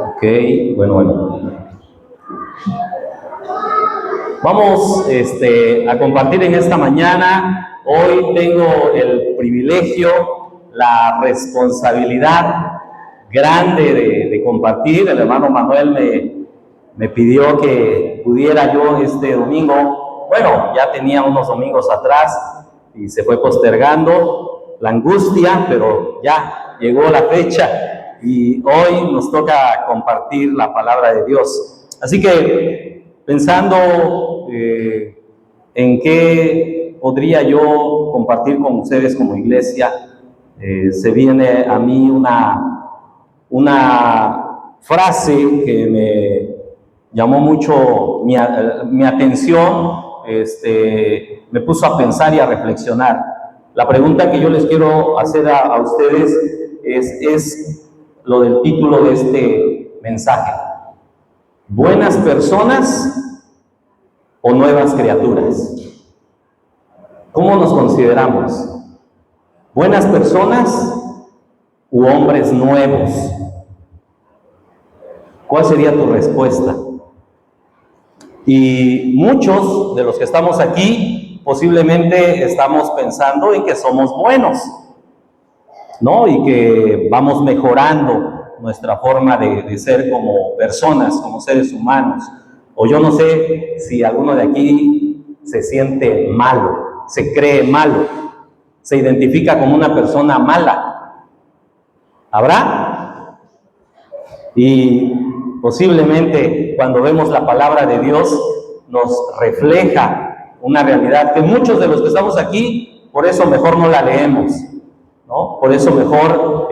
Ok, bueno. Vamos a compartir en esta mañana. Hoy tengo el privilegio, la responsabilidad grande de compartir. El hermano Manuel me pidió que pudiera yo este domingo. Bueno, ya tenía unos domingos atrás y se fue postergando la angustia, pero ya llegó la fecha y hoy nos toca compartir la palabra de Dios. Así que pensando en qué podría yo compartir con ustedes como iglesia, se viene a mí una frase que me llamó mucho mi atención, me puso a pensar y a reflexionar. La pregunta que yo les quiero hacer a ustedes es lo del título de este mensaje: ¿buenas personas o nuevas criaturas? ¿Cómo nos consideramos? ¿Buenas personas u hombres nuevos? ¿Cuál sería tu respuesta? Y muchos de los que estamos aquí posiblemente estamos pensando en que somos buenos, ¿no? Y que vamos mejorando nuestra forma de ser como personas, como seres humanos. O yo no sé si alguno de aquí se siente malo, se cree malo, se identifica como una persona mala. ¿Habrá? Y posiblemente cuando vemos la palabra de Dios nos refleja una realidad que muchos de los que estamos aquí, por eso mejor no la leemos, ¿no? Por eso mejor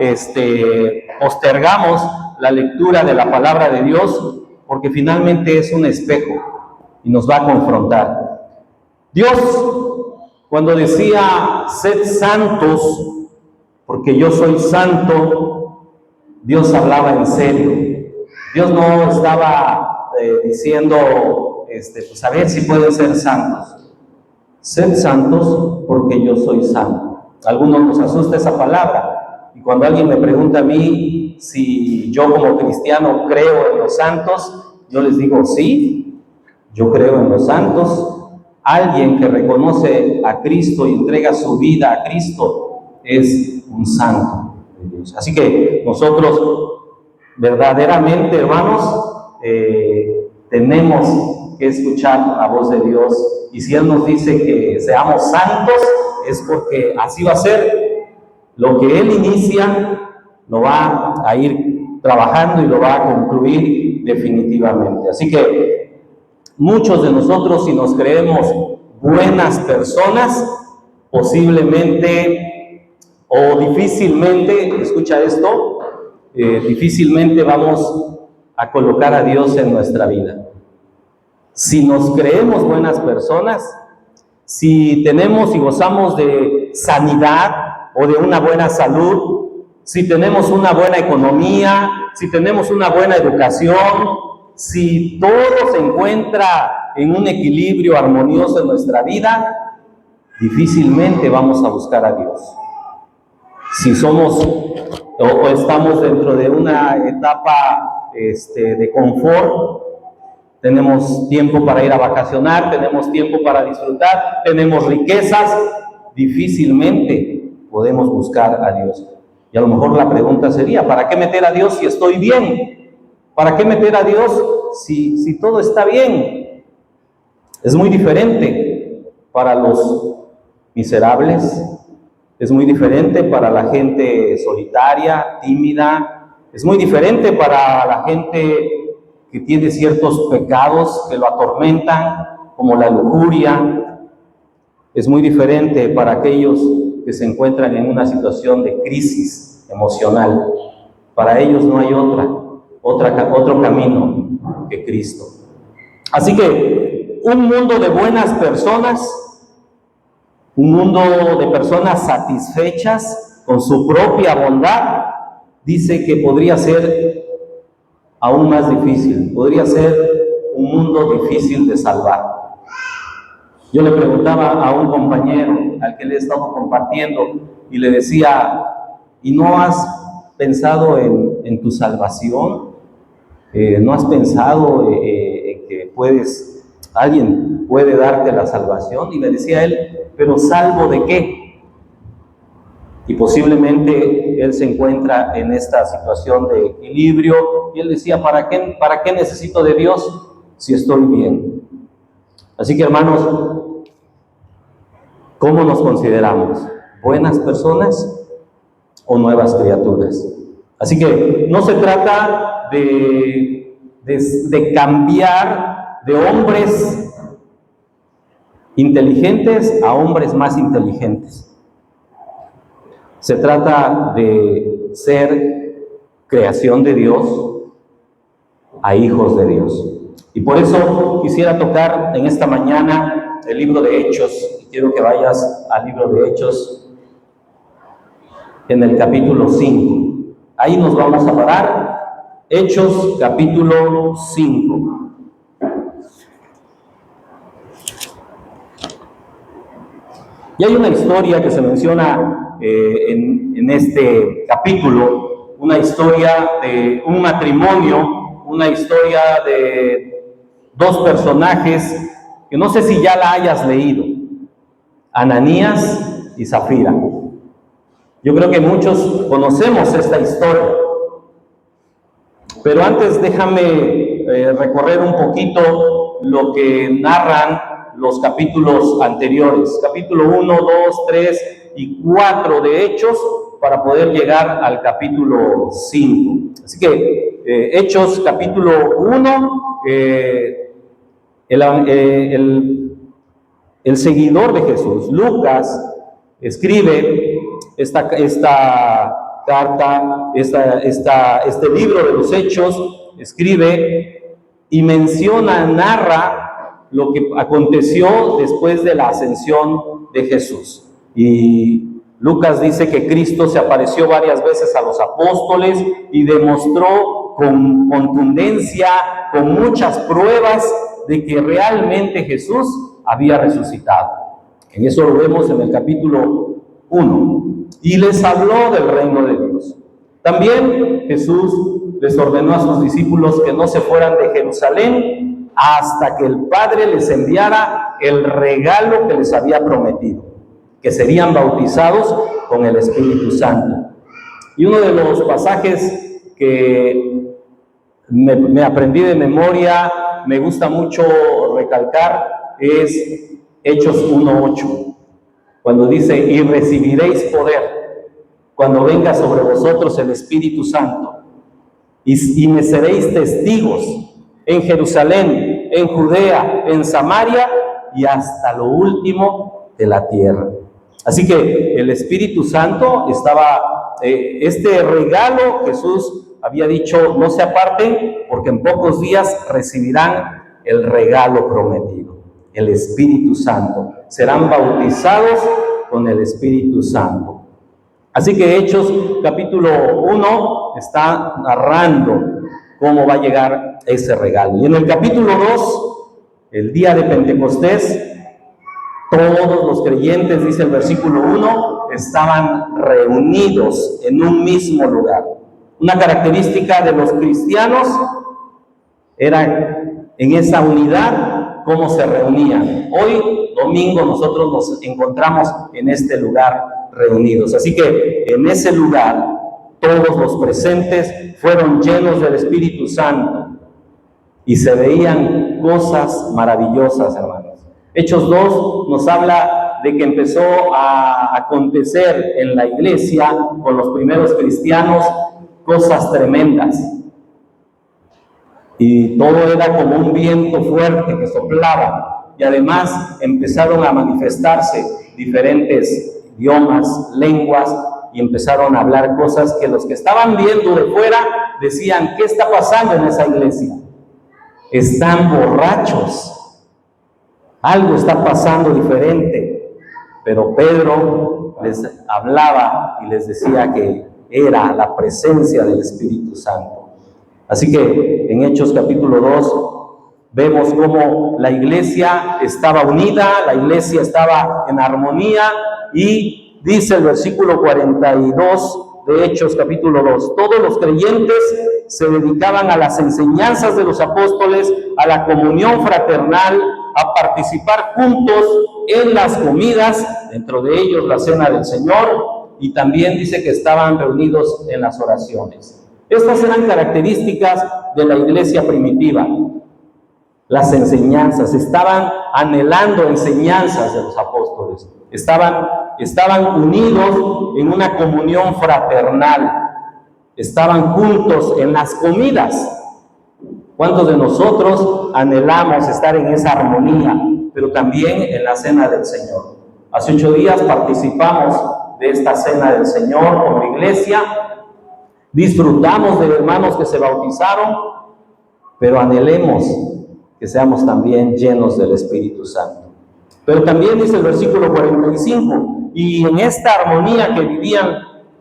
postergamos la lectura de la palabra de Dios, porque finalmente es un espejo y nos va a confrontar. Dios, cuando decía sed santos porque yo soy santo, Dios hablaba en serio. Dios no estaba diciendo, pues a ver si pueden ser santos. Sed santos porque yo soy santo. A algunos nos asusta esa palabra. Y cuando alguien me pregunta a mí si yo como cristiano creo en los santos, yo les digo, sí, yo creo en los santos. Alguien que reconoce a Cristo y entrega su vida a Cristo es un santo de Dios. Así que nosotros verdaderamente, hermanos, tenemos que escuchar la voz de Dios, y si Él nos dice que seamos santos, es porque así va a ser. Lo que Él inicia, lo va a ir trabajando y lo va a concluir definitivamente. Así que muchos de nosotros, si nos creemos buenas personas, posiblemente o difícilmente, escucha esto, difícilmente vamos a colocar a Dios en nuestra vida. Si nos creemos buenas personas, si tenemos y gozamos de sanidad o de una buena salud, si tenemos una buena economía, si tenemos una buena educación, si todo se encuentra en un equilibrio armonioso en nuestra vida, difícilmente vamos a buscar a Dios. Si somos o estamos dentro de una etapa de confort, tenemos tiempo para ir a vacacionar, tenemos tiempo para disfrutar, tenemos riquezas, difícilmente podemos buscar a Dios. Y a lo mejor la pregunta sería, ¿para qué meter a Dios si estoy bien? ¿Para qué meter a Dios si todo está bien? Es muy diferente para los miserables, es muy diferente para la gente solitaria, tímida, es muy diferente para la gente que tiene ciertos pecados que lo atormentan, como la lujuria. Es muy diferente para aquellos que se encuentran en una situación de crisis emocional. Para ellos no hay otro camino que Cristo. Así que un mundo de buenas personas, un mundo de personas satisfechas con su propia bondad, dice que podría ser aún más difícil, podría ser un mundo difícil de salvar. Yo le preguntaba a un compañero al que le he estado compartiendo y le decía, ¿y no has pensado en tu salvación? ¿No has pensado en que alguien puede darte la salvación? Y me decía él, ¿pero salvo de qué? Y posiblemente él se encuentra en esta situación de equilibrio y él decía, ¿para qué necesito de Dios si estoy bien? Así que hermanos, ¿cómo nos consideramos? ¿Buenas personas o nuevas criaturas? Así que no se trata de cambiar de hombres inteligentes a hombres más inteligentes. Se trata de ser creación de Dios a hijos de Dios. Y por eso quisiera tocar en esta mañana el libro de Hechos. Y quiero que vayas al libro de Hechos en el capítulo 5. Ahí nos vamos a parar. Hechos capítulo 5. Y hay una historia que se menciona en este capítulo, una historia de un matrimonio, una historia de dos personajes que no sé si ya la hayas leído, Ananías y Zafira. Yo creo que muchos conocemos esta historia, pero antes déjame recorrer un poquito lo que narran los capítulos anteriores, capítulo 1, 2, 3 y 4 de Hechos, para poder llegar al capítulo 5. Así que Hechos capítulo 1, el seguidor de Jesús, Lucas, escribe esta carta, este libro de los Hechos, escribe y narra lo que aconteció después de la ascensión de Jesús. Y Lucas dice que Cristo se apareció varias veces a los apóstoles y demostró con contundencia, con muchas pruebas, de que realmente Jesús había resucitado. En eso lo vemos en el capítulo 1. Y les habló del reino de Dios. También Jesús les ordenó a sus discípulos que no se fueran de Jerusalén hasta que el Padre les enviara el regalo que les había prometido, que serían bautizados con el Espíritu Santo. Y uno de los pasajes que me aprendí de memoria, me gusta mucho recalcar, es Hechos 1:8, cuando dice, y recibiréis poder cuando venga sobre vosotros el Espíritu Santo, y me seréis testigos en Jerusalén, en Judea, en Samaria y hasta lo último de la tierra. Así que el Espíritu Santo estaba, este regalo Jesús había dicho, no se aparten, porque en pocos días recibirán el regalo prometido, el Espíritu Santo. Serán bautizados con el Espíritu Santo. Así que Hechos capítulo 1 está narrando cómo va a llegar ese regalo. Y en el capítulo 2, el día de Pentecostés, todos los creyentes, dice el versículo 1, estaban reunidos en un mismo lugar. Una característica de los cristianos era en esa unidad cómo se reunían. Hoy, domingo, nosotros nos encontramos en este lugar reunidos. Así que en ese lugar todos los presentes fueron llenos del Espíritu Santo y se veían cosas maravillosas, hermanos. Hechos 2 nos habla de que empezó a acontecer en la iglesia con los primeros cristianos cosas tremendas. Y todo era como un viento fuerte que soplaba. Y además empezaron a manifestarse diferentes idiomas, lenguas, y empezaron a hablar cosas que los que estaban viendo de fuera decían, ¿qué está pasando en esa iglesia? Están borrachos. Algo está pasando diferente. Pero Pedro les hablaba y les decía que era la presencia del Espíritu Santo. Así que en Hechos capítulo 2 Vemos cómo la iglesia estaba unida, la iglesia estaba en armonía, y dice el versículo 42 de Hechos capítulo 2, todos los creyentes se dedicaban a las enseñanzas de los apóstoles, a la comunión fraternal, a participar juntos en las comidas, dentro de ellos la cena del Señor, y también dice que estaban reunidos en las oraciones. Estas eran características de la iglesia primitiva. Las enseñanzas, estaban anhelando enseñanzas de los apóstoles, estaban unidos en una comunión fraternal, estaban juntos en las comidas. ¿Cuántos de nosotros anhelamos estar en esa armonía, pero también en la cena del Señor? Hace 8 días participamos de esta cena del Señor como iglesia, disfrutamos de hermanos que se bautizaron, pero anhelemos que seamos también llenos del Espíritu Santo. Pero también dice el versículo 45, y en esta armonía que vivían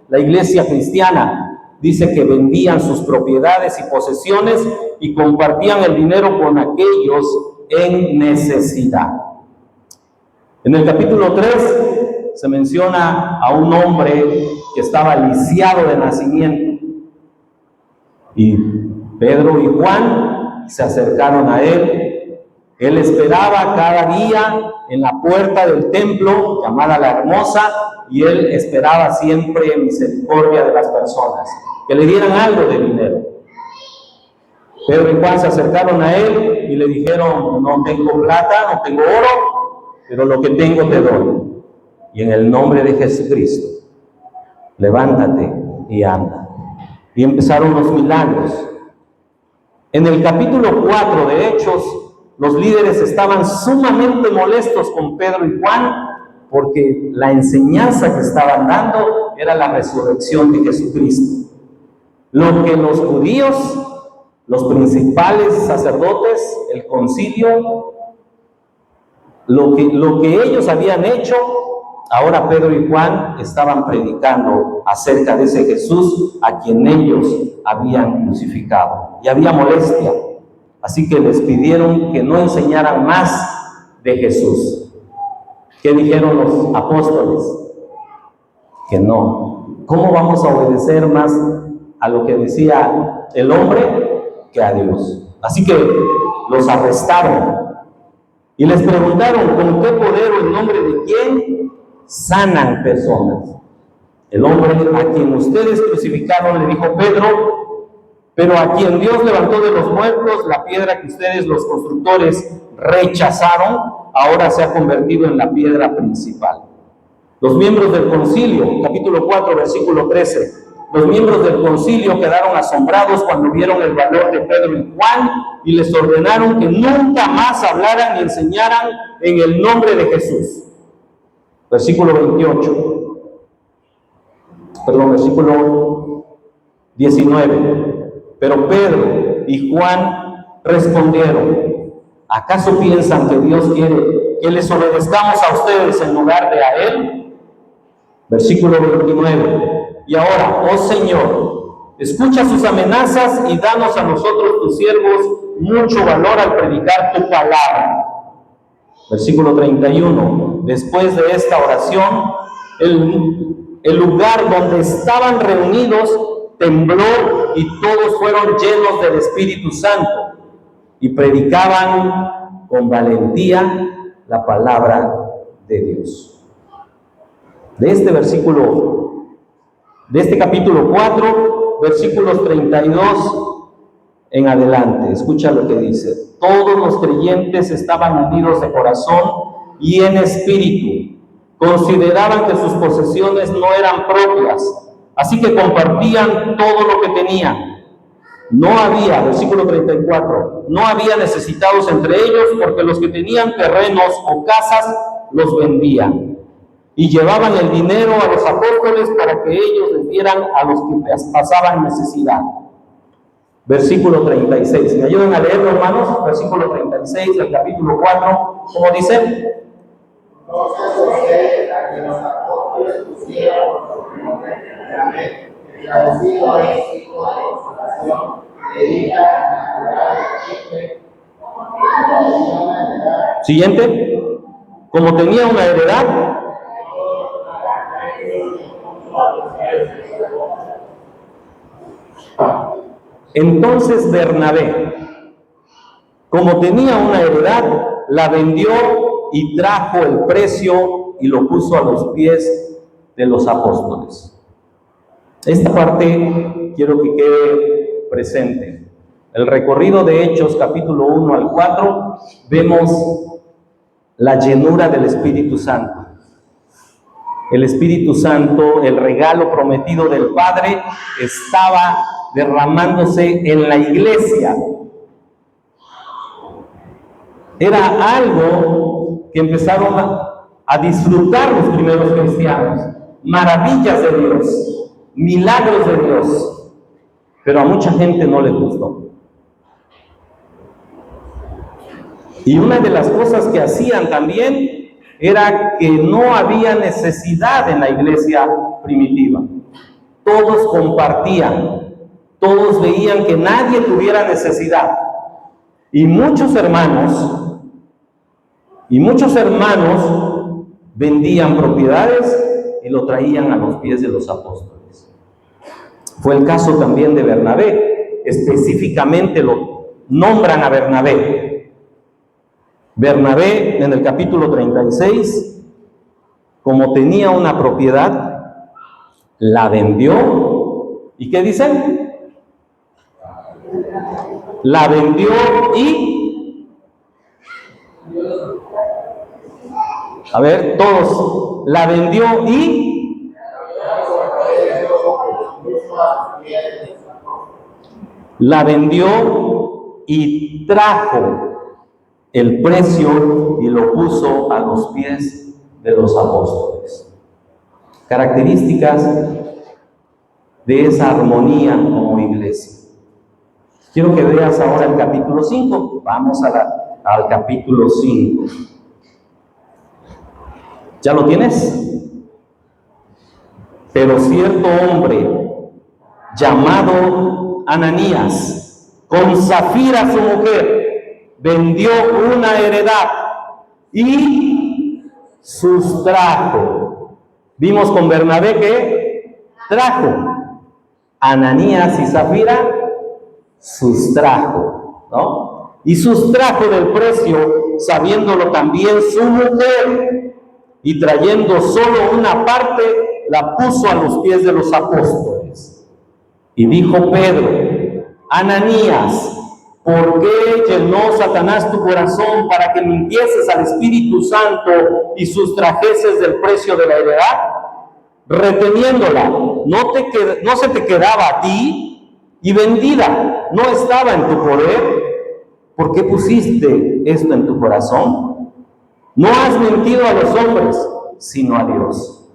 la iglesia cristiana, dice que vendían sus propiedades y posesiones y compartían el dinero con aquellos en necesidad. En el capítulo 3 se menciona a un hombre que estaba lisiado de nacimiento, y Pedro y Juan se acercaron a él. Él esperaba cada día en la puerta del templo, llamada La Hermosa, y él esperaba siempre misericordia de las personas, que le dieran algo de dinero. Pedro y Juan se acercaron a él y le dijeron: no tengo plata, no tengo oro, pero lo que tengo te doy. Y en el nombre de Jesucristo, levántate y anda. Y empezaron los milagros. En el capítulo 4 de Hechos, los líderes estaban sumamente molestos con Pedro y Juan, porque la enseñanza que estaban dando era la resurrección de Jesucristo. Lo que los judíos, los principales sacerdotes, el concilio, lo que ellos habían hecho, ahora Pedro y Juan estaban predicando acerca de ese Jesús a quien ellos habían crucificado. Y había molestia. Así que les pidieron que no enseñaran más de Jesús. ¿Qué dijeron los apóstoles? Que no. ¿Cómo vamos a obedecer más a lo que decía el hombre que a Dios? Así que los arrestaron y les preguntaron: ¿con qué poder o en nombre de quién sanan personas? El hombre a quien ustedes crucificaron, le dijo Pedro, pero a quien Dios levantó de los muertos, la piedra que ustedes los constructores rechazaron, ahora se ha convertido en la piedra principal. Los miembros del concilio, capítulo 4, versículo 13, los miembros del concilio quedaron asombrados cuando vieron el valor de Pedro y Juan y les ordenaron que nunca más hablaran ni enseñaran en el nombre de Jesús. Versículo 19. Pero Pedro y Juan respondieron: ¿acaso piensan que Dios quiere que les obedezcamos a ustedes en lugar de a Él? Versículo 29. Y ahora, oh Señor, escucha sus amenazas y danos a nosotros, tus siervos, mucho valor al predicar tu palabra. Versículo 31. Después de esta oración, el lugar donde estaban reunidos tembló y todos fueron llenos del Espíritu Santo y predicaban con valentía la palabra de Dios. De este capítulo 4, versículos 32 en adelante, escucha lo que dice: todos los creyentes estaban unidos de corazón y en espíritu, consideraban que sus posesiones no eran propias, así que compartían todo lo que tenían. No había, versículo 34, no había necesitados entre ellos, porque los que tenían terrenos o casas los vendían y llevaban el dinero a los apóstoles para que ellos les dieran a los que pasaban necesidad. Versículo 36, ¿me ayudan a leerlo, hermanos? Versículo 36 del capítulo 4, ¿cómo dice? Entonces, a que los apóstoles pusieron por nombre el agradecido es hijo de exhortación, dedica a curar el chiste Siguiente. Como tenía una heredad, entonces Bernabé, como tenía una heredad, la vendió y trajo el precio y lo puso a los pies de los apóstoles. Esta parte quiero que quede presente. El recorrido de Hechos, capítulo 1 al 4, vemos la llenura del Espíritu Santo. El Espíritu Santo, el regalo prometido del Padre, estaba derramándose en la iglesia. Era algo que empezaron a disfrutar los primeros cristianos. Maravillas de Dios, milagros de Dios. Pero a mucha gente no les gustó. Y una de las cosas que hacían también era que no había necesidad en la iglesia primitiva. Todos compartían, todos veían que nadie tuviera necesidad. Y muchos hermanos vendían propiedades y lo traían a los pies de los apóstoles. Fue el caso también de Bernabé. Específicamente lo nombran a Bernabé. Bernabé, en el capítulo 36, como tenía una propiedad, la vendió. ¿Y qué dicen? La vendió y... A ver, todos. La vendió y... La vendió y trajo el precio y lo puso a los pies de los apóstoles. Características de esa armonía como iglesia. Quiero que veas ahora el capítulo 5. Vamos al capítulo 5. ¿Ya lo tienes? Pero cierto hombre llamado Ananías, con Zafira su mujer, vendió una heredad y sustrajo. Vimos con Bernabé que trajo. Ananías y Zafira sustrajo, ¿no? Y sustrajo del precio, sabiéndolo también su mujer, y trayendo solo una parte, la puso a los pies de los apóstoles. Y dijo Pedro: Ananías, ¿por qué llenó Satanás tu corazón para que mintieses al Espíritu Santo y sustrajeses del precio de la heredad? Reteniéndola, no se te quedaba a ti, y vendida no estaba en tu poder. ¿Por qué pusiste esto en tu corazón? No has mentido a los hombres, sino a Dios.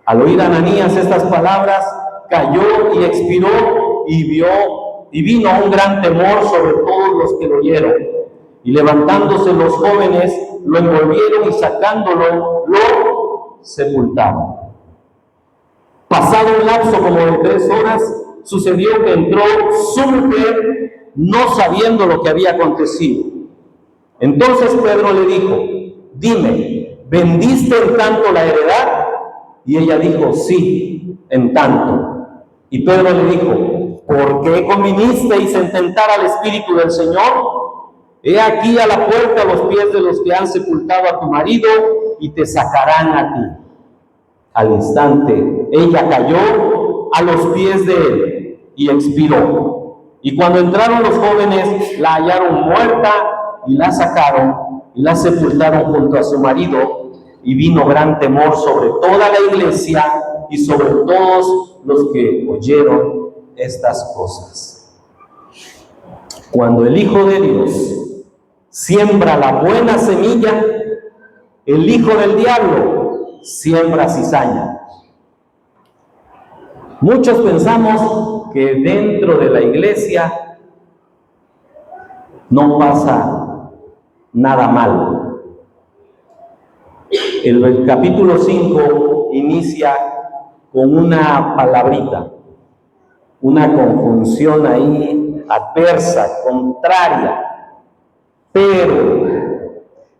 Al oír Ananías estas palabras, cayó y expiró, y vino un gran temor sobre todos los que lo oyeron. Y levantándose los jóvenes, lo envolvieron y sacándolo, lo sepultaron. Pasado un lapso como de 3 horas, sucedió que entró su mujer, no sabiendo lo que había acontecido. Entonces Pedro le dijo: dime, ¿vendiste en tanto la heredad? Y ella dijo: sí, en tanto. Y Pedro le dijo: ¿por qué convinisteis en tentar al Espíritu del Señor? He aquí a la puerta los pies de los que han sepultado a tu marido, y te sacarán a ti. Al instante ella cayó a los pies de él y expiró. Y cuando entraron los jóvenes, la hallaron muerta, y la sacaron y la sepultaron junto a su marido. Y vino gran temor sobre toda la iglesia y sobre todos los que oyeron estas cosas. Cuando el Hijo de Dios siembra la buena semilla, el hijo del diablo siembra cizaña. Muchos pensamos que dentro de la iglesia no pasa nada mal. El capítulo 5 inicia con una palabrita, una conjunción ahí adversa, contraria. Pero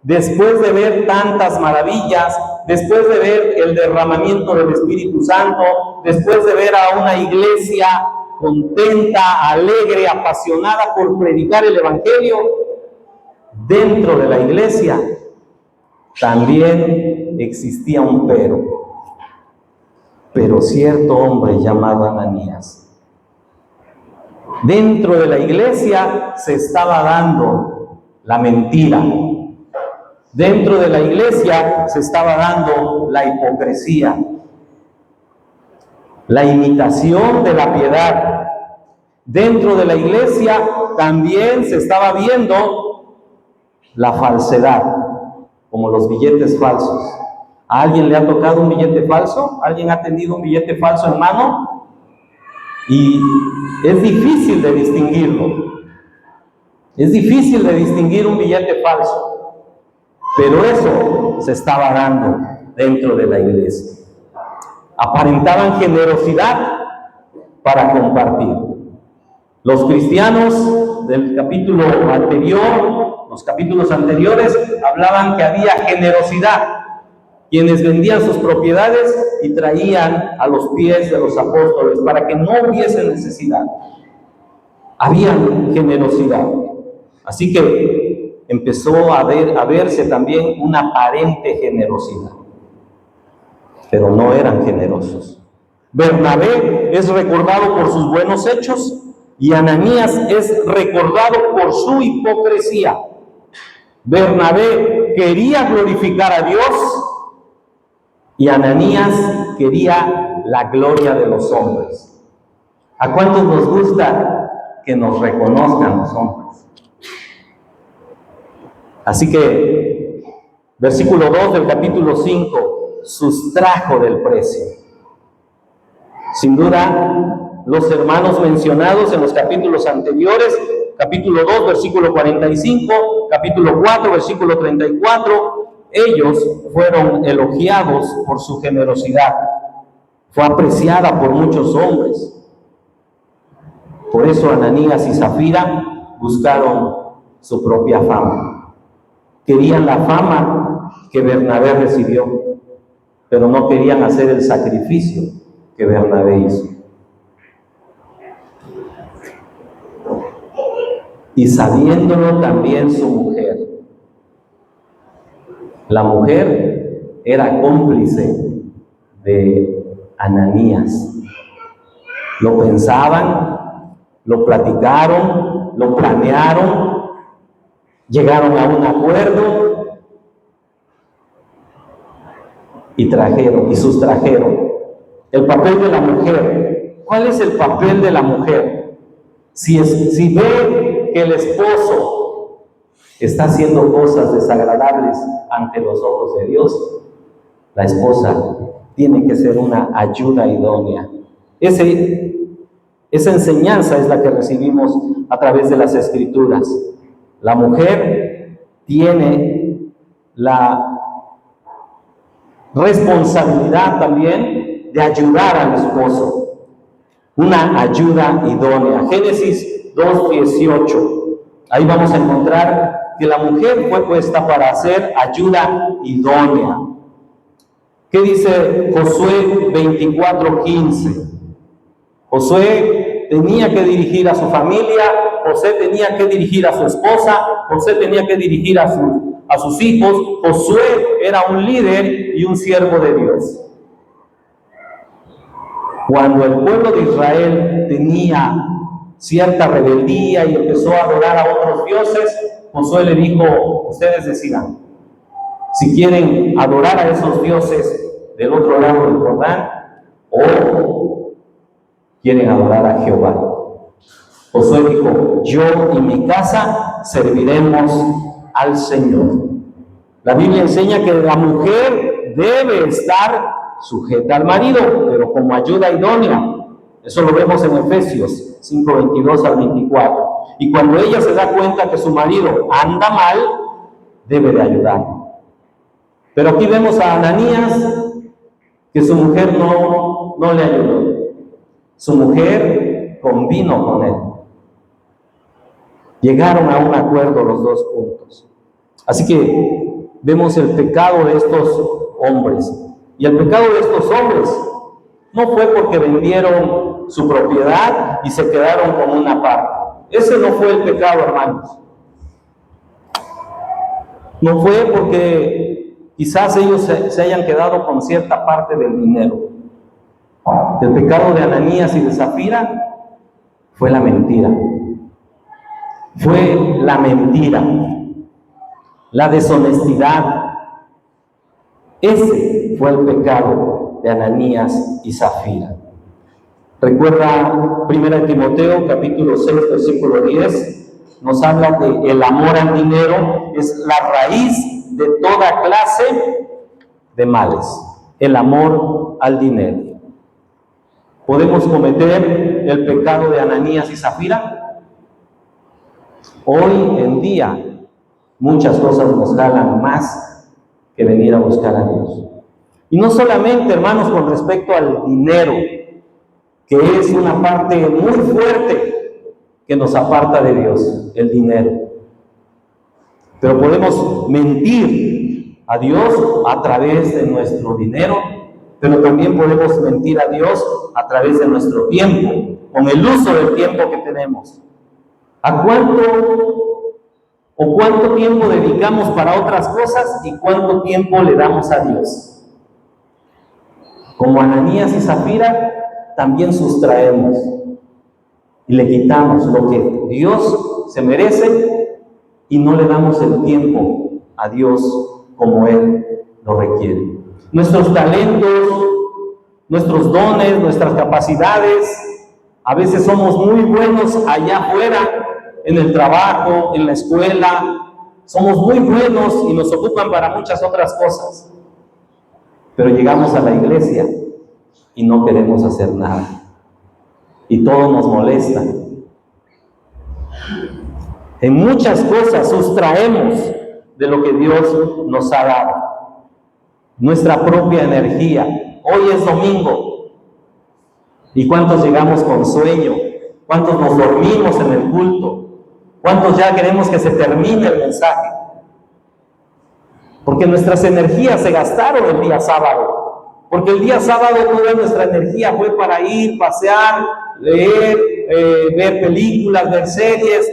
después de ver tantas maravillas, después de ver el derramamiento del Espíritu Santo, después de ver a una iglesia contenta, alegre, apasionada por predicar el Evangelio, dentro de la iglesia también existía un pero cierto hombre llamado Ananías. Dentro de la iglesia se estaba dando la mentira. Dentro de la iglesia se estaba dando la hipocresía, la imitación de la piedad. Dentro de la iglesia también se estaba viendo la falsedad, como los billetes falsos. ¿A alguien le ha tocado un billete falso? ¿Alguien ha tenido un billete falso en mano? Y es difícil de distinguirlo. Es difícil de distinguir un billete falso. Pero eso se estaba dando dentro de la iglesia. Aparentaban generosidad para compartir. Los cristianos del capítulo anterior, los capítulos anteriores, hablaban que había generosidad. Quienes vendían sus propiedades y traían a los pies de los apóstoles para que no hubiese necesidad. Había generosidad. Así que empezó a verse también una aparente generosidad. Pero no eran generosos. Bernabé es recordado por sus buenos hechos y Ananías es recordado por su hipocresía. Bernabé quería glorificar a Dios y Ananías quería la gloria de los hombres. ¿A cuántos nos gusta que nos reconozcan los hombres? Así que, versículo 2 del capítulo 5, sustrajo del precio. Sin duda, los hermanos mencionados en los capítulos anteriores, capítulo 2, versículo 45, capítulo 4, versículo 34, ellos fueron elogiados por su generosidad. Fue apreciada por muchos hombres. Por eso Ananías y Zafira buscaron su propia fama. Querían la fama que Bernabé recibió, pero no querían hacer el sacrificio que Bernabé hizo. Y sabiéndolo también su mujer. La mujer era cómplice de Ananías. Lo pensaban, lo platicaron, lo planearon, llegaron a un acuerdo y sustrajeron. El papel de la mujer. ¿Cuál es el papel de la mujer? Si ve que el esposo está haciendo cosas desagradables ante los ojos de Dios, la esposa tiene que ser una ayuda idónea. Esa enseñanza es la que recibimos a través de las Escrituras. La mujer tiene la responsabilidad también de ayudar al esposo, una ayuda idónea. Génesis 2:18. Ahí vamos a encontrar que la mujer fue puesta para hacer ayuda idónea. ¿Qué dice Josué 24:15? Josué tenía que dirigir a su familia, José tenía que dirigir a su esposa, José tenía que dirigir a sus hijos. Josué era un líder y un siervo de Dios. Cuando el pueblo de Israel tenía cierta rebeldía y empezó a adorar a otros dioses, Josué le dijo: ustedes decidan si quieren adorar a esos dioses del otro lado del Jordán o quieren adorar a Jehová. Josué dijo: yo y mi casa serviremos al Señor. La Biblia enseña que la mujer debe estar sujeta al marido, pero como ayuda idónea. Eso lo vemos en Efesios 5:22 al 24. Y cuando ella se da cuenta que su marido anda mal, debe de ayudar. Pero aquí vemos a Ananías, que su mujer no le ayudó. Su mujer convino con él. Llegaron a un acuerdo los dos puntos. Así que vemos el pecado de estos hombres. Y el pecado de estos hombres no fue porque vendieron su propiedad y se quedaron con una parte. Ese no fue el pecado, hermanos. No fue porque quizás ellos se hayan quedado con cierta parte del dinero. El pecado de Ananías y de Zafira fue la mentira. Fue la mentira, la deshonestidad. Ese fue el pecado de Ananías y Zafira. Recuerda 1 Timoteo capítulo 6 versículo 10, nos habla de el amor al dinero es la raíz de toda clase de males. El amor al dinero. ¿Podemos cometer el pecado de Ananías y Zafira? Hoy en día muchas cosas nos jalan más que venir a buscar a Dios. Y no solamente, hermanos, con respecto al dinero, que es una parte muy fuerte que nos aparta de Dios, el dinero. Pero podemos mentir a Dios a través de nuestro dinero, pero también podemos mentir a Dios a través de nuestro tiempo, con el uso del tiempo que tenemos. ¿A cuánto tiempo dedicamos para otras cosas y cuánto tiempo le damos a Dios? Como Ananías y Zafira, también sustraemos y le quitamos lo que Dios se merece y no le damos el tiempo a Dios como Él lo requiere. Nuestros talentos, nuestros dones, nuestras capacidades, a veces somos muy buenos allá afuera, en el trabajo, en la escuela, somos muy buenos y nos ocupan para muchas otras cosas. Pero llegamos a la iglesia y no queremos hacer nada. Y todo nos molesta. En muchas cosas sustraemos de lo que Dios nos ha dado. Nuestra propia energía. Hoy es domingo. ¿Y cuántos llegamos con sueño? ¿Cuántos nos dormimos en el culto? ¿Cuántos ya queremos que se termine el mensaje? Porque nuestras energías se gastaron el día sábado. Porque el día sábado toda nuestra energía fue para ir, pasear, leer, ver películas, ver series,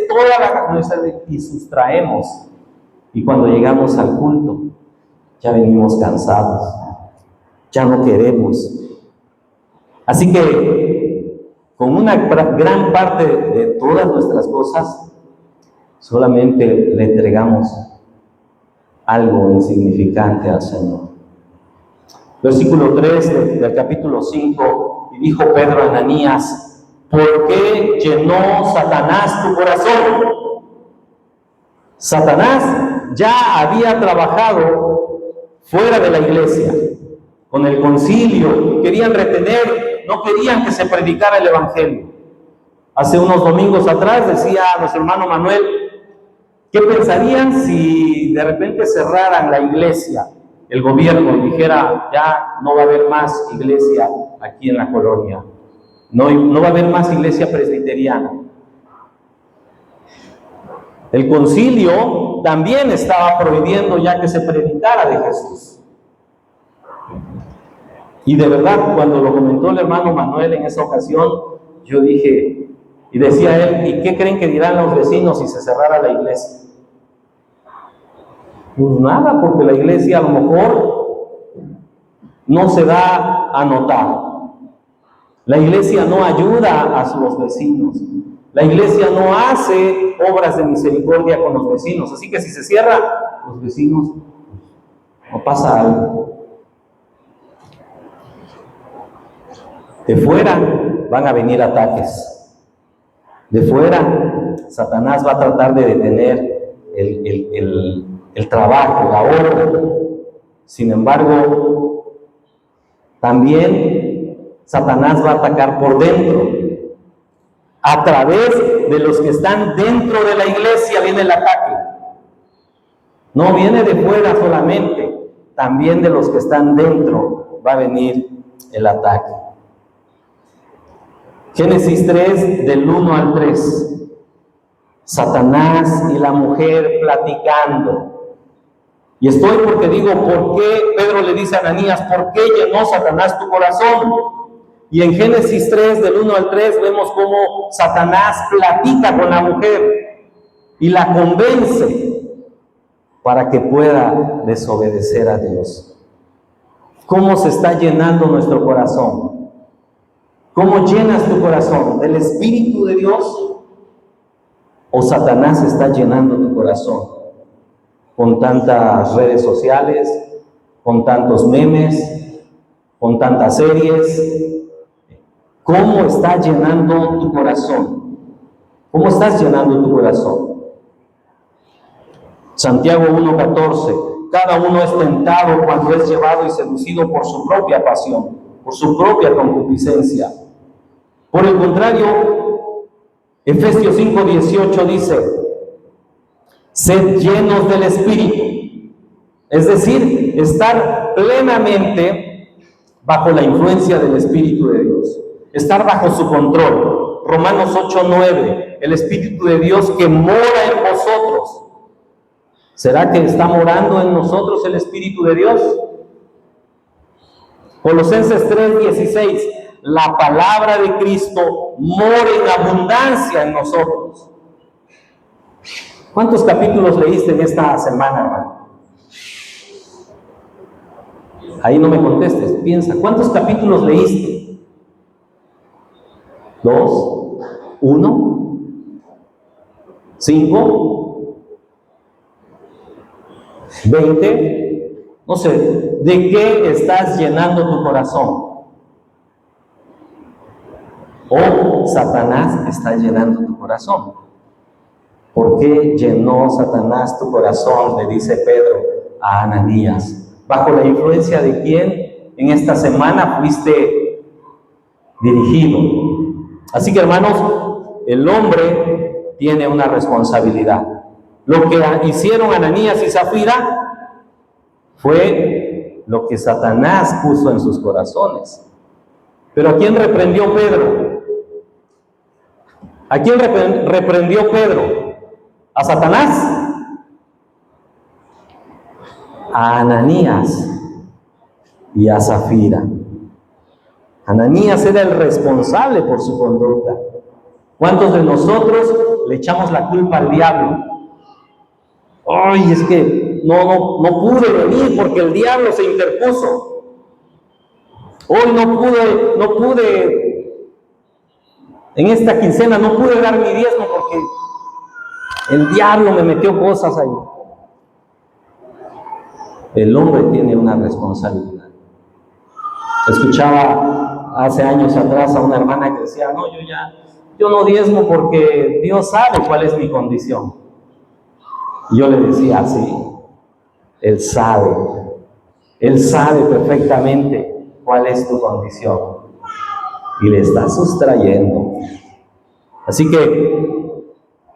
y sustraemos. Y cuando llegamos al culto, ya venimos cansados, ya no queremos. Así que, con una gran parte de todas nuestras cosas, solamente le entregamos algo insignificante al Señor. Versículo 3 del capítulo 5, y dijo Pedro a Ananías, ¿por qué llenó Satanás tu corazón? Satanás ya había trabajado fuera de la iglesia, con el concilio, querían retener, no querían que se predicara el evangelio. Hace unos domingos atrás decía nuestro hermano Manuel, ¿qué pensarían si de repente cerraran la iglesia? El gobierno dijera, ya no va a haber más iglesia aquí en la colonia, no va a haber más iglesia presbiteriana. El concilio también estaba prohibiendo ya que se predicara de Jesús. Y de verdad, cuando lo comentó el hermano Manuel en esa ocasión, yo dije, y decía él, ¿y qué creen que dirán los vecinos si se cerrara la iglesia? Pues nada, porque la iglesia a lo mejor no se da a notar. La iglesia no ayuda a sus vecinos. La iglesia no hace obras de misericordia con los vecinos. Así que si se cierra, los vecinos, no pasa algo. De fuera van a venir ataques. De fuera, Satanás va a tratar de detener el trabajo, la obra. Sin embargo, también Satanás va a atacar por dentro. A través de los que están dentro de la iglesia viene el ataque. No viene de fuera solamente, también de los que están dentro va a venir el ataque. Génesis 3, del 1 al 3. Satanás y la mujer platicando. Y estoy porque digo, ¿por qué? Pedro le dice a Ananías, ¿por qué llenó Satanás tu corazón? Y en Génesis 3, del 1 al 3, vemos cómo Satanás platica con la mujer y la convence para que pueda desobedecer a Dios. ¿Cómo se está llenando nuestro corazón? ¿Cómo llenas tu corazón? ¿Del Espíritu de Dios? ¿O Satanás está llenando tu corazón? Con tantas redes sociales, con tantos memes, con tantas series. ¿Cómo está llenando tu corazón? ¿Cómo estás llenando tu corazón? Santiago 1:14, cada uno es tentado cuando es llevado y seducido por su propia pasión, por su propia concupiscencia. Por el contrario, Efesios 5:18 dice, sed llenos del Espíritu, es decir, estar plenamente bajo la influencia del Espíritu de Dios, estar bajo su control. Romanos 8:9, el Espíritu de Dios que mora en vosotros. ¿Será que está morando en nosotros el Espíritu de Dios? Colosenses 3:16, la palabra de Cristo mora en abundancia en nosotros. ¿Cuántos capítulos leíste en esta semana, hermano? Ahí no me contestes, piensa, ¿cuántos capítulos leíste? ¿2? ¿1? ¿5? ¿20? No sé, ¿de qué estás llenando tu corazón? ¿O Satanás está llenando tu corazón? ¿Por qué llenó Satanás tu corazón? Le dice Pedro a Ananías. ¿Bajo la influencia de quién en esta semana fuiste dirigido? Así que, hermanos, el hombre tiene una responsabilidad. Lo que hicieron Ananías y Zafira fue lo que Satanás puso en sus corazones. Pero ¿a quién reprendió Pedro? ¿A quién reprendió Pedro? ¿A Satanás? A Ananías y a Zafira. Ananías era el responsable por su conducta. ¿Cuántos de nosotros le echamos la culpa al diablo? Ay, es que no pude venir porque el diablo se interpuso. Hoy no pude, en esta quincena no pude dar mi diezmo porque el diablo me metió cosas ahí. El hombre tiene una responsabilidad. Escuchaba hace años atrás a una hermana que decía, no, yo no diezmo porque Dios sabe cuál es mi condición. Y yo le decía, sí, Él sabe perfectamente cuál es tu condición y le está sustrayendo. Así que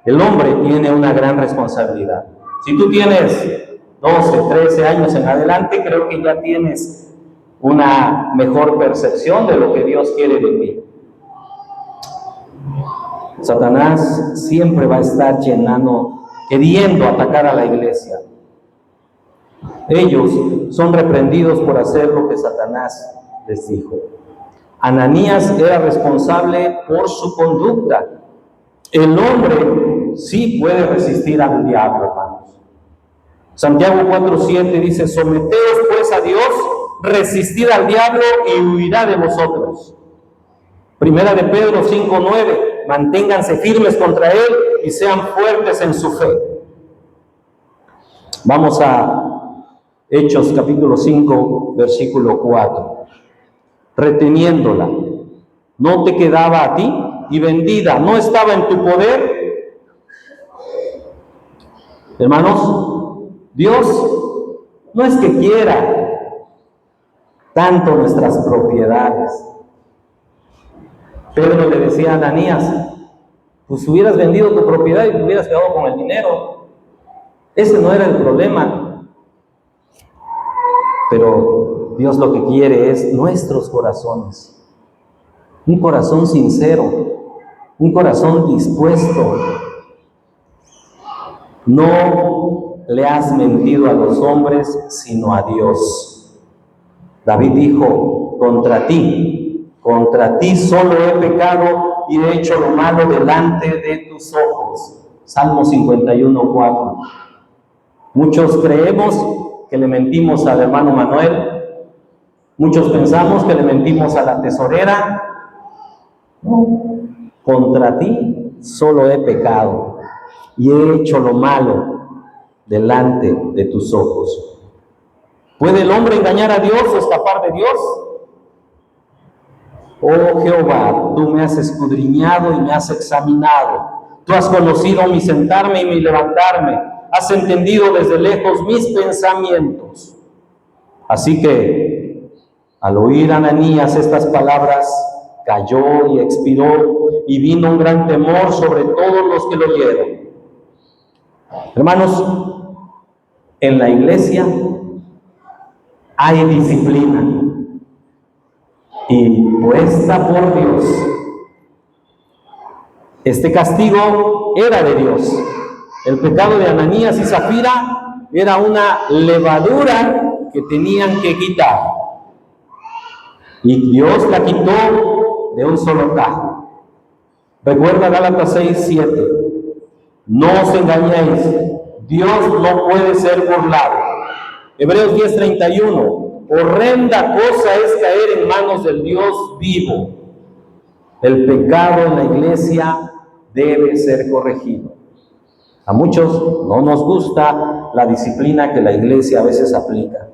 el hombre tiene una gran responsabilidad. Si tú tienes 12, 13 años en adelante, creo que ya tienes una mejor percepción de lo que Dios quiere de ti. Satanás siempre va a estar queriendo atacar a la iglesia. Ellos son reprendidos por hacer lo que Satanás les dijo. Ananías era responsable por su conducta. El hombre sí puede resistir al diablo, hermanos. Santiago 4:7 dice, someteos pues a Dios, resistid al diablo y huirá de vosotros. Primera de Pedro 5:9, manténganse firmes contra él y sean fuertes en su fe. Vamos a Hechos capítulo 5, versículo 4. Reteniéndola, ¿no te quedaba a ti? Y vendida, ¿no estaba en tu poder? Hermanos, Dios no es que quiera tanto nuestras propiedades. Pedro le decía a Ananías, pues hubieras vendido tu propiedad y te hubieras quedado con el dinero. Ese no era el problema. Pero Dios lo que quiere es nuestros corazones. Un corazón sincero, un corazón dispuesto No le has mentido a los hombres, sino a Dios. David dijo, contra ti solo he pecado y he hecho lo malo delante de tus ojos. Salmo 51:4. Muchos creemos que le mentimos al hermano Manuel. Muchos pensamos que le mentimos a la tesorera. No. Contra ti solo he pecado y he hecho lo malo delante de tus ojos. ¿Puede el hombre engañar a Dios o escapar de Dios? Oh Jehová, tú me has escudriñado y me has examinado. Tú has conocido mi sentarme y mi levantarme. Has entendido desde lejos mis pensamientos. Así que, al oír Ananías estas palabras, cayó y expiró, y vino un gran temor sobre todos los que lo oyeron. Hermanos, en la iglesia hay disciplina, y puesta por Dios. Este castigo era de Dios. El pecado de Ananías y Zafira era una levadura que tenían que quitar. Y Dios la quitó de un solo tajo. Recuerda Gálatas 6:7. No os engañéis, Dios no puede ser burlado. Hebreos 10:31. Horrenda cosa es caer en manos del Dios vivo. El pecado en la iglesia debe ser corregido. A muchos no nos gusta la disciplina que la iglesia a veces aplica.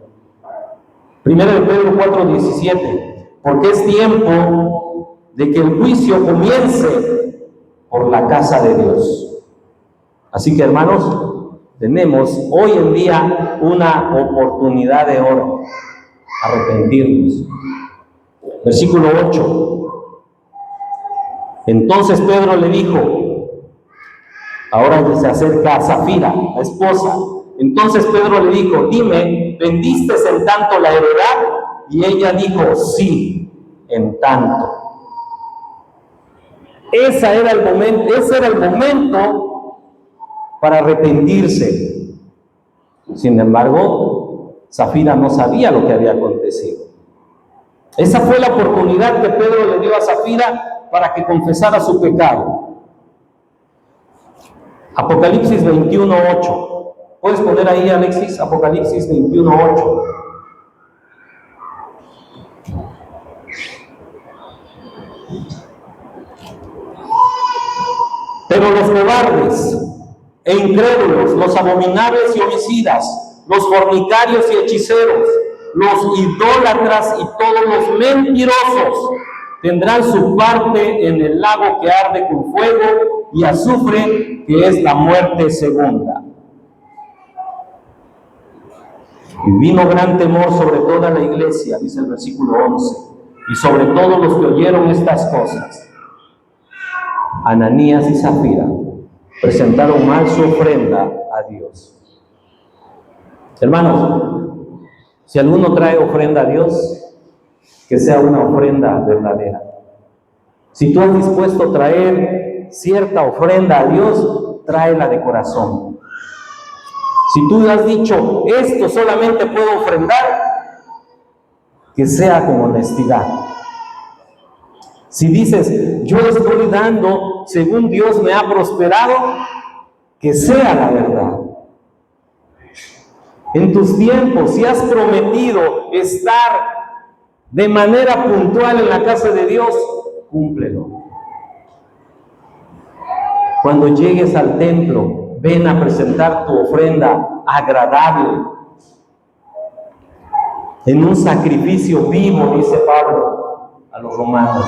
Primero de Pedro 4:17. Porque es tiempo de que el juicio comience por la casa de Dios. Así que, hermanos, tenemos hoy en día una oportunidad de oro. Arrepentirnos. Versículo 8. Entonces Pedro le dijo, ahora se acerca a Zafira, la esposa. Entonces Pedro le dijo, dime, ¿vendiste en tanto la heredad? Y ella dijo, sí, en tanto. Ese era el momento para arrepentirse. Sin embargo, Zafira no sabía lo que había acontecido. Esa fue la oportunidad que Pedro le dio a Zafira para que confesara su pecado. Apocalipsis 21:8. ¿Puedes poner ahí, Alexis? Apocalipsis 21:8. Pero los cobardes e incrédulos, los abominables y homicidas, los fornicarios y hechiceros, los idólatras y todos los mentirosos tendrán su parte en el lago que arde con fuego y azufre, que es la muerte segunda. Y vino gran temor sobre toda la iglesia, dice el versículo 11, y sobre todos los que oyeron estas cosas. Ananías y Zafira presentaron mal su ofrenda a Dios. Hermanos, si alguno trae ofrenda a Dios, que sea una ofrenda verdadera. Si tú has dispuesto a traer cierta ofrenda a Dios, tráela de corazón. Si tú has dicho, esto solamente puedo ofrendar, que sea con honestidad. Si dices, yo estoy dando según Dios me ha prosperado, que sea la verdad. En tus tiempos, si has prometido estar de manera puntual en la casa de Dios, cúmplelo. Cuando llegues al templo, ven a presentar tu ofrenda agradable, en un sacrificio vivo, dice Pablo a los romanos,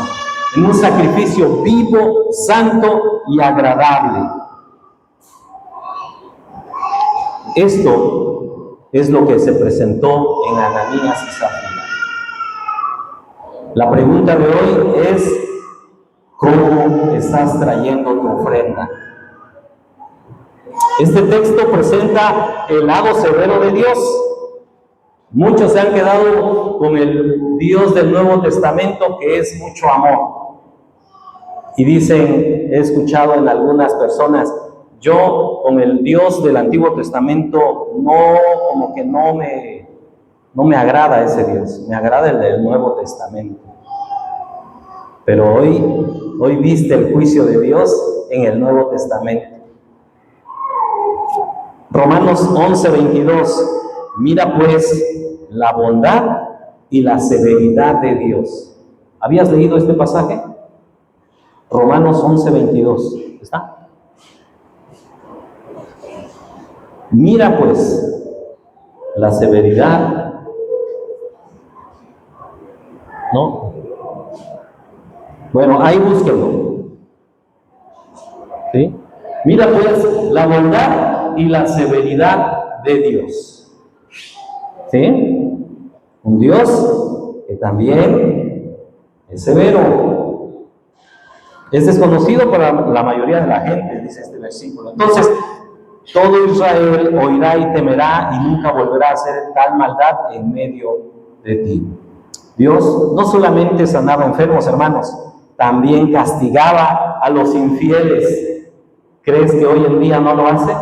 en un sacrificio vivo, santo y agradable. Esto es lo que se presentó en Ananías y Zafira. La pregunta de hoy es, ¿cómo estás trayendo tu ofrenda? Este texto presenta el lado severo de Dios. Muchos se han quedado con el Dios del Nuevo Testamento, que es mucho amor. Y dicen, he escuchado en algunas personas, yo con el Dios del Antiguo Testamento no me agrada ese Dios, me agrada el del Nuevo Testamento. Pero hoy viste el juicio de Dios en el Nuevo Testamento. Romanos 11:22, mira pues la bondad y la severidad de Dios. ¿Habías leído este pasaje? Romanos 11:22, ¿está? Mira pues la severidad, ¿no? Bueno, ahí búsquenlo. ¿Sí? Mira pues la bondad y la severidad de Dios. ¿Sí? Un Dios que también es severo. Es desconocido para la mayoría de la gente, dice este versículo. Entonces, todo Israel oirá y temerá y nunca volverá a hacer tal maldad en medio de ti. Dios no solamente sanaba enfermos, hermanos, también castigaba a los infieles. ¿Crees que hoy en día no lo hace?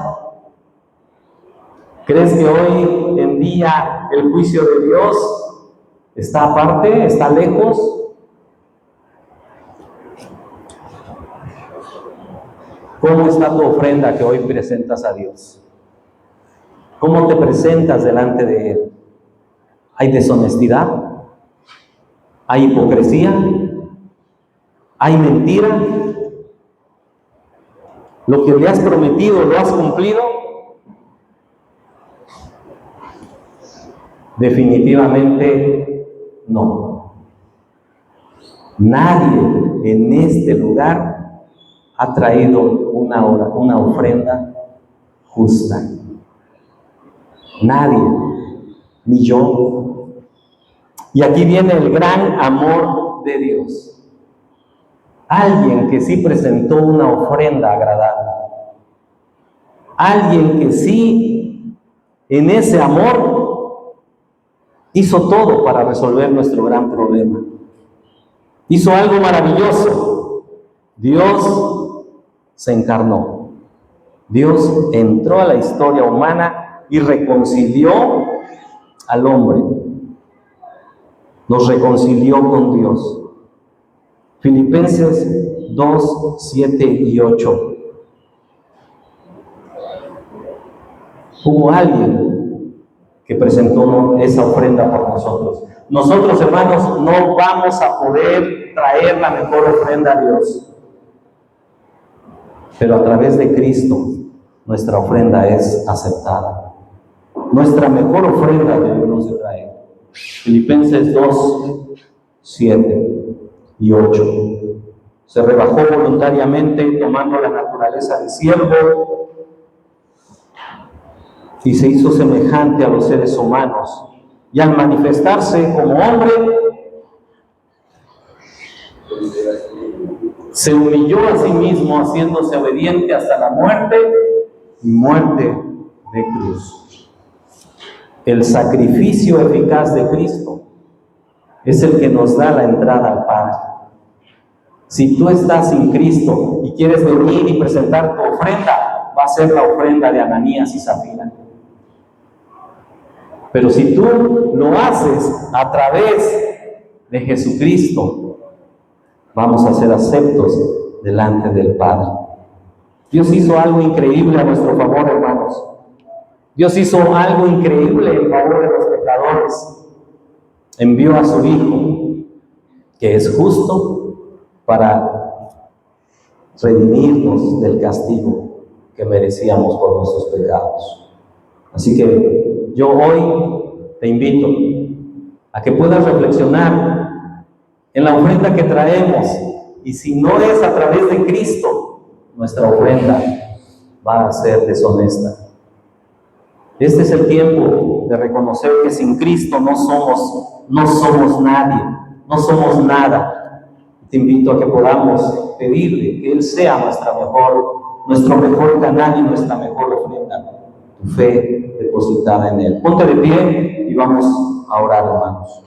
¿Crees que hoy en día el juicio de Dios está aparte, está lejos? ¿Cómo está tu ofrenda que hoy presentas a Dios? ¿Cómo te presentas delante de Él? ¿Hay deshonestidad? ¿Hay hipocresía? ¿Hay mentira? ¿Lo que le has prometido lo has cumplido? Definitivamente no. Nadie en este lugar ha traído una ofrenda justa. Nadie, ni yo. Y aquí viene el gran amor de Dios. Alguien que sí presentó una ofrenda agradable. Alguien que sí, en ese amor, hizo todo para resolver nuestro gran problema. Hizo algo maravilloso. Dios se encarnó. Dios entró a la historia humana y reconcilió al hombre. Nos reconcilió con Dios. Filipenses 2, 7 y 8. Hubo alguien que presentó esa ofrenda por nosotros. Nosotros, hermanos, no vamos a poder traer la mejor ofrenda a Dios. Pero a través de Cristo, nuestra ofrenda es aceptada. Nuestra mejor ofrenda debemos de traer. Filipenses 2, 7 y 8. Se rebajó voluntariamente tomando la naturaleza de siervo y se hizo semejante a los seres humanos. Y al manifestarse como hombre, se humilló a sí mismo, haciéndose obediente hasta la muerte y muerte de cruz. El sacrificio eficaz de Cristo es el que nos da la entrada al Padre. Si tú estás sin Cristo y quieres venir y presentar tu ofrenda, va a ser la ofrenda de Ananías y Zafira. Pero si tú lo haces a través de Jesucristo, vamos a ser aceptos delante del Padre. Dios hizo algo increíble a nuestro favor, hermanos. Dios hizo algo increíble en favor de los pecadores. Envió a su Hijo, que es justo, para redimirnos del castigo que merecíamos por nuestros pecados. Así que yo hoy te invito a que puedas reflexionar en la ofrenda que traemos, y si no es a través de Cristo, nuestra ofrenda va a ser deshonesta. Este es el tiempo de reconocer que sin Cristo no somos nadie, no somos nada. Te invito a que podamos pedirle que Él sea nuestro mejor canal y nuestra mejor ofrenda, tu fe depositada en Él. Ponte de pie y vamos a orar, hermanos.